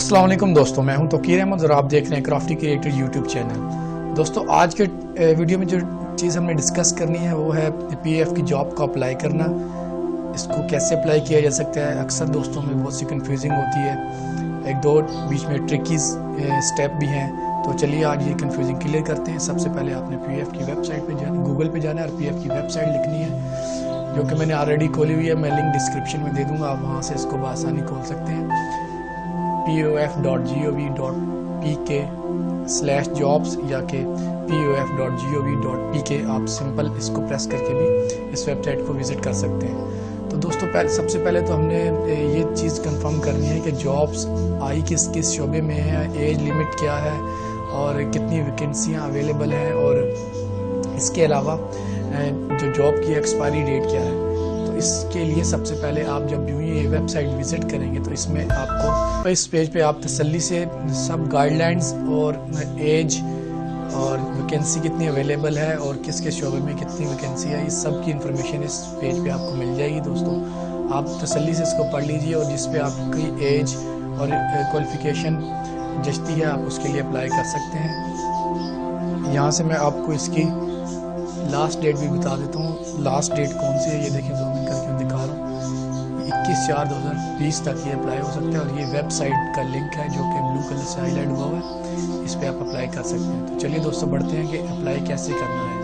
अस्सलाम वालेकुम दोस्तों, मैं हूं तौकीर अहमद और आप देख रहे हैं क्राफ्टी क्रिएटर यूट्यूब चैनल। दोस्तों, आज के वीडियो में जो चीज़ हमने डिस्कस करनी है वो है पीएफ की जॉब को अप्लाई करना। इसको कैसे अप्लाई किया जा सकता है। अक्सर दोस्तों में बहुत सी कन्फ्यूजिंग होती है, एक दो बीच में ट्रिकी स्टेप भी हैं। तो चलिए आज ये कन्फ्यूजिंग क्लियर करते हैं। सबसे पहले आपने पीएफ की वेबसाइट पे जाना, गूगल पे जाना है और पीएफ की वेबसाइट लिखनी है, जो कि मैंने ऑलरेडी खोली हुई है। मैं लिंक डिस्क्रिप्शन में दे दूँगा, आप वहाँ से इसको बआसानी खोल सकते हैं। pof.gov.pk/jobs या के pof.gov.pk आप सिंपल इसको प्रेस करके भी इस वेबसाइट को विज़िट कर सकते हैं। तो दोस्तों सबसे पहले तो हमने ये चीज़ कंफर्म करनी है कि जॉब्स आई किस किस शोबे में है, एज लिमिट क्या है और कितनी वैकेंसियाँ अवेलेबल हैं, और इसके अलावा जो जॉब की एक्सपायरी डेट क्या है। तो इसके लिए सबसे पहले आप जब यूँ ये वेबसाइट विज़िट करेंगे तो इसमें आपको इस पेज पे आप तसल्ली से सब गाइडलाइंस और एज और वैकेंसी कितनी अवेलेबल है और किस किस शोबे में कितनी वैकेंसी है, इस सब की इन्फॉर्मेशन इस पेज पे आपको मिल जाएगी। दोस्तों, आप तसल्ली से इसको पढ़ लीजिए और जिस पे आपकी एज और क्वालिफ़िकेशन जचती है आप उसके लिए अप्लाई कर सकते हैं। यहाँ से मैं आपको इसकी लास्ट डेट भी बता देता हूँ। लास्ट डेट कौन सी है ये देखिए, जूम इन करके मैं दिखा रहा हूँ। 21/4/2020 तक ये अप्लाई हो सकता है और ये वेबसाइट का लिंक है जो कि ब्लू कलर से हाईलाइट हुआ है, इस पर आप अप्लाई कर सकते हैं। तो चलिए दोस्तों बढ़ते हैं कि अप्लाई कैसे करना है।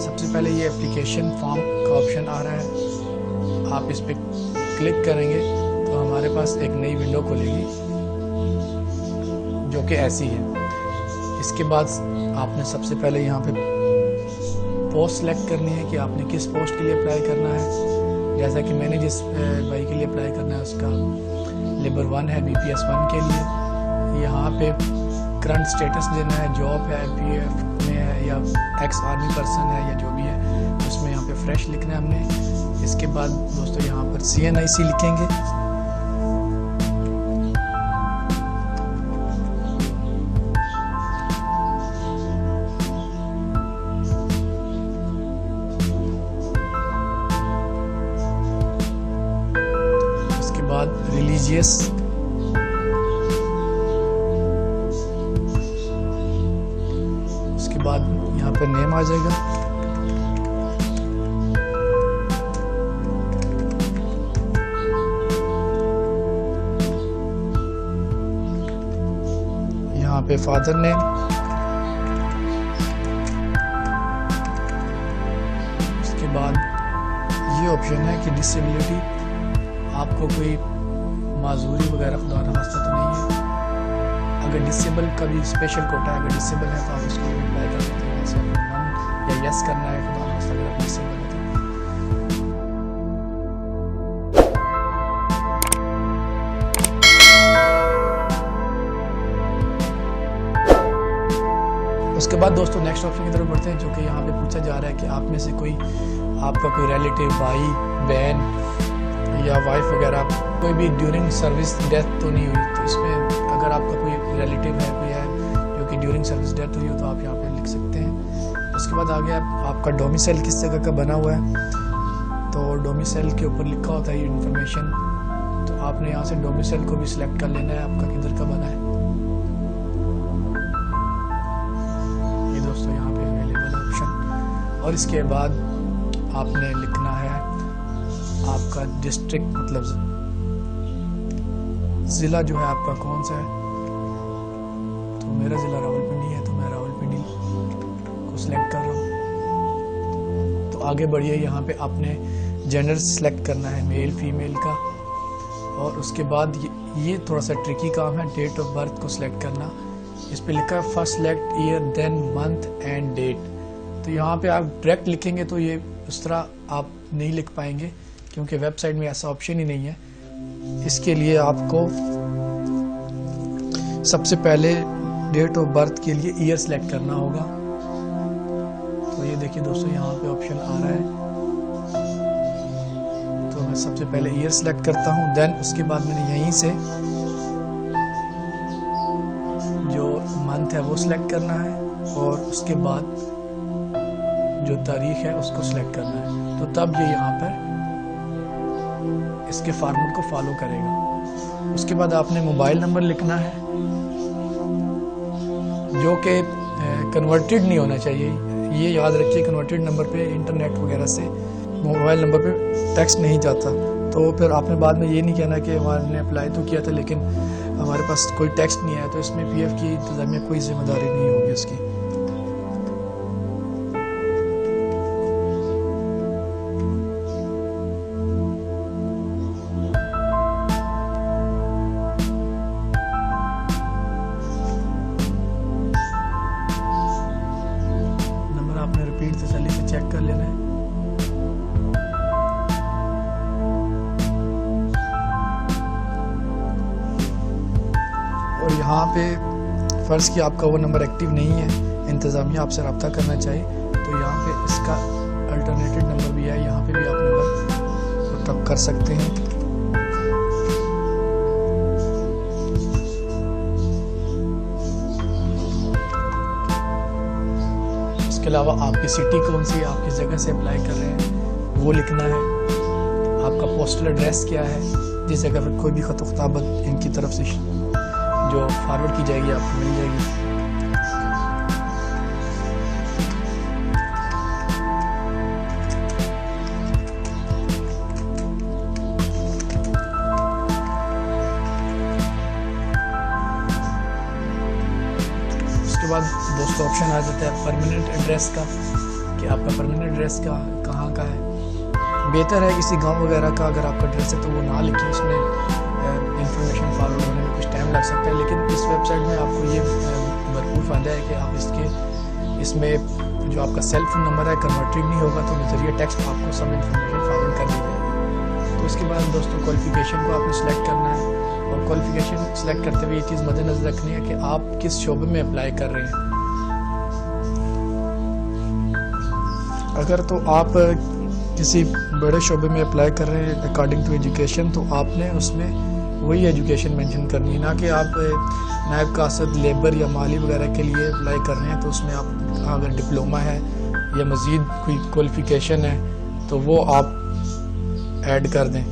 सबसे पहले ये एप्लीकेशन फॉर्म का ऑप्शन आ रहा है, आप इस पर क्लिक करेंगे तो हमारे पास एक नई विंडो खुलेगी जो कि ऐसी है। इसके बाद आपने सबसे पहले यहाँ पे पोस्ट सेलेक्ट करनी है कि आपने किस पोस्ट के लिए अप्लाई करना है। जैसा कि मैंने जिस भाई के लिए अप्लाई करना है उसका लेबर 1 है, BPS 1 के लिए। यहाँ पे करंट स्टेटस देना है, जॉब है, पीएफ में है या एक्स आर्मी पर्सन है या जो भी है, उसमें यहाँ पे फ्रेश लिखना है हमने। इसके बाद दोस्तों यहाँ पर CNIC लिखेंगे। बाद रिलीजियस, उसके बाद यहाँ पर नेम आ जाएगा। यहाँ पे फादर नेम, उसके बाद ये ऑप्शन है कि डिसेबिलिटी, आपको कोई माजूरी वगैरह खुदा न खास्ता तो नहीं है। अगर डिसेबल का भी स्पेशल कोटा है, अगर डिसेबल है तो आप उसको अप्लाई कर सकते हैं। वैसे या यस करना है खुदा न खास्ता अगर आप डिसेबल है तो। उसके बाद दोस्तों नेक्स्ट ऑप्शन की तरफ बढ़ते हैं, जो कि यहाँ पे पूछा जा रहा है कि आप में से कोई आपका कोई रिलेटिव, भाई बहन या वाइफ वगैरह कोई भी ड्यूरिंग सर्विस डेथ तो नहीं हुई। तो इसमें अगर आपका कोई रिलेटिव है, कोई है जो कि ड्यूरिंग सर्विस डेथ हुई हो तो आप यहाँ पे लिख सकते हैं। उसके बाद आगे आपका डोमिसाइल किस जगह का बना हुआ है, तो डोमिसाइल के ऊपर लिखा होता है ये इन्फॉर्मेशन। तो आपने यहाँ से डोमिसाइल को भी सिलेक्ट कर लेना है, आपका किधर का बना है। ये दोस्तों यहाँ पे अवेलेबल ऑप्शन। और इसके बाद आपने लिखना है आपका डिस्ट्रिक्ट, मतलब ज़िला जो है आपका कौन सा है। तो मेरा ज़िला रावलपिंडी है तो मैं रावलपिंडी को सिलेक्ट कर रहा हूँ। तो आगे बढ़िए, यहाँ पे आपने जेंडर सिलेक्ट करना है, मेल फीमेल का। और उसके बाद ये थोड़ा सा ट्रिकी काम है, डेट ऑफ बर्थ को सिलेक्ट करना। इस पे लिखा है first select year then month and date. तो यहाँ पे आप डायरेक्ट लिखेंगे तो ये उस तरह आप नहीं लिख पाएंगे, क्योंकि वेबसाइट में ऐसा ऑप्शन ही नहीं है। इसके लिए आपको सबसे पहले डेट ऑफ बर्थ के लिए ईयर सेलेक्ट करना होगा। तो ये देखिए दोस्तों यहाँ पे ऑप्शन आ रहा है। तो मैं सबसे पहले ईयर सेलेक्ट करता हूँ, देन उसके बाद मैंने यहीं से जो मंथ है वो सिलेक्ट करना है और उसके बाद जो तारीख है उसको सिलेक्ट करना है। तो तब ये यहाँ पर इसके फार्मेट को फॉलो करेगा। उसके बाद आपने मोबाइल नंबर लिखना है जो कि कन्वर्टेड नहीं होना चाहिए। ये याद रखिए, कन्वर्टेड नंबर पे इंटरनेट वगैरह से मोबाइल नंबर पे टेक्स्ट नहीं जाता। तो फिर आपने बाद में ये नहीं कहना कि हमारे अप्लाई तो किया था लेकिन हमारे पास कोई टेक्स्ट नहीं आया, तो इसमें पीएफ की इंतजामिया कोई जिम्मेदारी नहीं होगी उसकी। नंबर आपने रिपीट तसल्ली से चेक कर लेना है। और यहाँ पे फ़र्ज़ कि आपका वो नंबर एक्टिव नहीं है, इंतज़ामिया आपसे रब्ता करना चाहिए, तो यहाँ पे इसका अल्टरनेटिव नंबर भी है, यहाँ पे भी आप नंबर मुर्तब कर सकते हैं। इसके अलावा आपकी सिटी कौन सी है, आप किस जगह से अप्लाई कर रहे हैं वो लिखना है। आपका पोस्टल एड्रेस क्या है, जिस जगह पर कोई भी खत खिताबत इनकी तरफ से जो फॉरवर्ड की जाएगी आपको मिल जाएगी। उसके बाद दोस्तों ऑप्शन आ जाता है परमानेंट एड्रेस का, कि आपका परमानेंट एड्रेस कहाँ का है। बेहतर है किसी गांव वगैरह का अगर आपका एड्रेस है तो वो ना लिखिए, उसमें इंफॉर्मेशन फॉरवर्ड होने में कुछ टाइम लग सकता है। लेकिन इस वेबसाइट में आपको ये भरपूर फ़ायदा है कि आप इसमें जो आपका सेल फोन नंबर है कन्वर्टेड नहीं होगा, तो नज़रिए टेक्स्ट आपको सब इंफॉर्मेशन फॉरवर्ड कर दी जाएगी। तो इसके बाद दोस्तों क्वालिफिकेशन को आपने सेलेक्ट करना है, और क्वालिफिकेशन सेलेक्ट करते हुए ये चीज़ मद्देनज़र रखनी है कि आप किस शोबे में अप्लाई कर रहे हैं। अगर तो आप किसी बड़े शोबे में अप्लाई कर रहे हैं अकॉर्डिंग टू एजुकेशन, तो आपने उसमें वही एजुकेशन मेंशन करनी है, ना कि आप नायब कासद लेबर या माली वगैरह के लिए अप्लाई कर रहे हैं तो उसमें आप अगर डिप्लोमा है या मज़ीद कोई क्वालिफ़िकेशन है तो वो आप ऐड कर दें।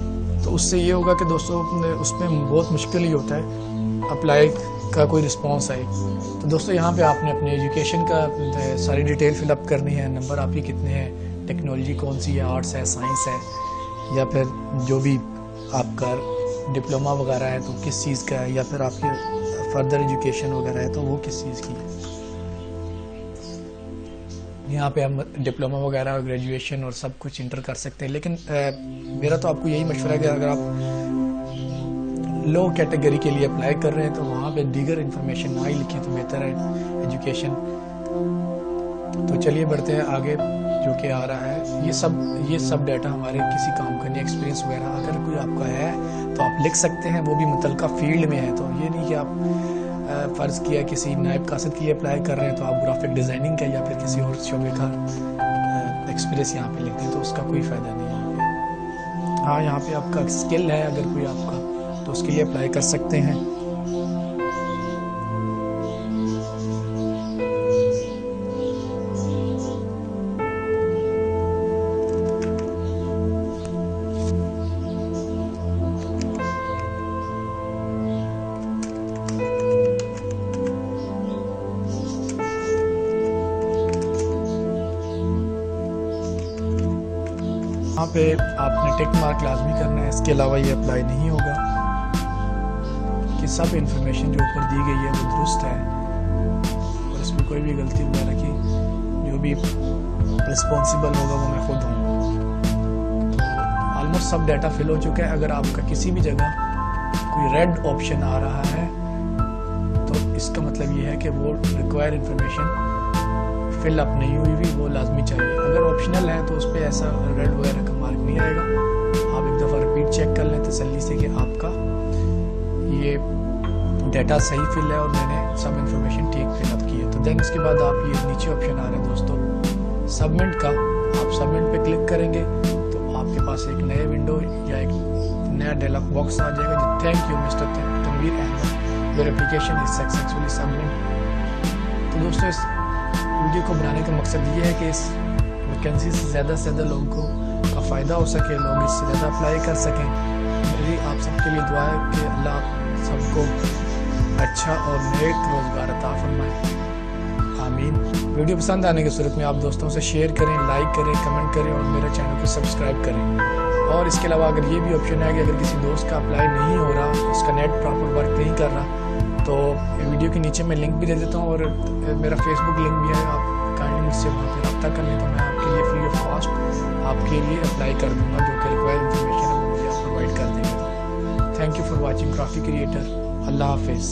तो उससे ये होगा कि दोस्तों उसमें बहुत मुश्किल ही होता है अप्लाई का कोई रिस्पांस आए। तो दोस्तों यहाँ पे आपने अपने एजुकेशन का सारी डिटेल फिलअप करनी है, नंबर आपके कितने हैं, टेक्नोलॉजी कौन सी है, आर्ट्स है, साइंस है, या फिर जो भी आपका डिप्लोमा वगैरह है तो किस चीज़ का है, या फिर आपके फर्दर एजुकेशन वगैरह है तो वो किस चीज़ की है। यहाँ पे हम डिप्लोमा वगैरह ग्रेजुएशन और सब कुछ इंटर कर सकते हैं। लेकिन मेरा तो आपको यही मशवरा है कि अगर आप लो कैटेगरी के लिए अप्लाई कर रहे हैं तो वहाँ पे दीगर इन्फॉर्मेशन ना ही लिखें तो बेहतर है एजुकेशन। तो चलिए बढ़ते हैं आगे जो कि आ रहा है। ये सब डाटा हमारे किसी काम का नहीं, एक्सपीरियंस वगैरह अगर कोई आपका है तो आप लिख सकते हैं, वो भी मुतलका फील्ड में है। तो ये नहीं कि आप फ़र्ज़ किया किसी नायब कासद के लिए अप्लाई कर रहे हैं तो आप ग्राफिक डिज़ाइनिंग का या फिर किसी और शोबे का एक्सपीरियंस यहाँ पे लिख दें, तो उसका कोई फ़ायदा नहीं है यहाँ पे। हाँ, यहाँ पे आपका स्किल है अगर कोई आपका, तो उसके लिए अप्लाई कर सकते हैं। यहाँ पे आपने टिक मार्क लाजमी करना है, इसके अलावा ये अप्लाई नहीं होगा कि सब इंफॉर्मेशन जो ऊपर दी गई है वो दुरुस्त है और इसमें कोई भी गलती वगैरह की जो भी रिस्पॉन्सिबल होगा वो मैं खुद हूँ। तो ऑलमोस्ट सब डाटा फिल हो चुका है। अगर आपका किसी भी जगह कोई रेड ऑप्शन आ रहा है तो इसका मतलब ये है कि वो रिक्वायर इंफॉर्मेशन फिल अप नहीं हुई भी, वो लाजमी चाहिए। अगर ऑप्शनल है तो उस पर ऐसा रेड वगैरह का मार्क नहीं आएगा। आप एक दफ़ा रिपीट चेक कर लें तसल्ली से कि आपका ये डाटा सही फिल है और मैंने सब इंफॉर्मेशन ठीक फिल अप की है। तो देन उसके बाद आप ये नीचे ऑप्शन आ रहा है दोस्तों सबमिट का, आप सबमिट पे क्लिक करेंगे तो आपके पास एक नया विंडो या एक नया डायलॉग बॉक्स आ जाएगा। Thank you mister Tanveer Ahmed, your application is successfully submit. तो दोस्तों इस वीडियो को बनाने का मकसद ये है कि इस वैकेंसी से ज़्यादा लोगों का फ़ायदा हो सके, लोग इससे ज़्यादा अप्लाई कर सकें। मेरी आप सबके लिए दुआ है कि अल्लाह आप सबको अच्छा और नेक रोज़गार अता फरमाए, आमीन। वीडियो पसंद आने की सूरत में आप दोस्तों से शेयर करें, लाइक करें, कमेंट करें और मेरे चैनल को सब्सक्राइब करें। और इसके अलावा अगर ये भी ऑप्शन है कि अगर किसी दोस्त का अप्लाई नहीं हो रहा, उसका नेट प्रॉपर वर्क नहीं कर रहा, तो वीडियो के नीचे मैं लिंक भी दे देता हूँ और मेरा फेसबुक लिंक भी है, आप काइंडली मुझसे वहाँ पर रब्ता कर लें तो मैं आपके लिए फ्री ऑफ कॉस्ट आपके लिए अप्लाई कर दूँगा, जो कि रिक्वायर्ड इन्फॉर्मेशन है वो मुझे आप प्रोवाइड कर देंगे। Thank you for watching Crafty Creator. अल्लाह हाफिज़।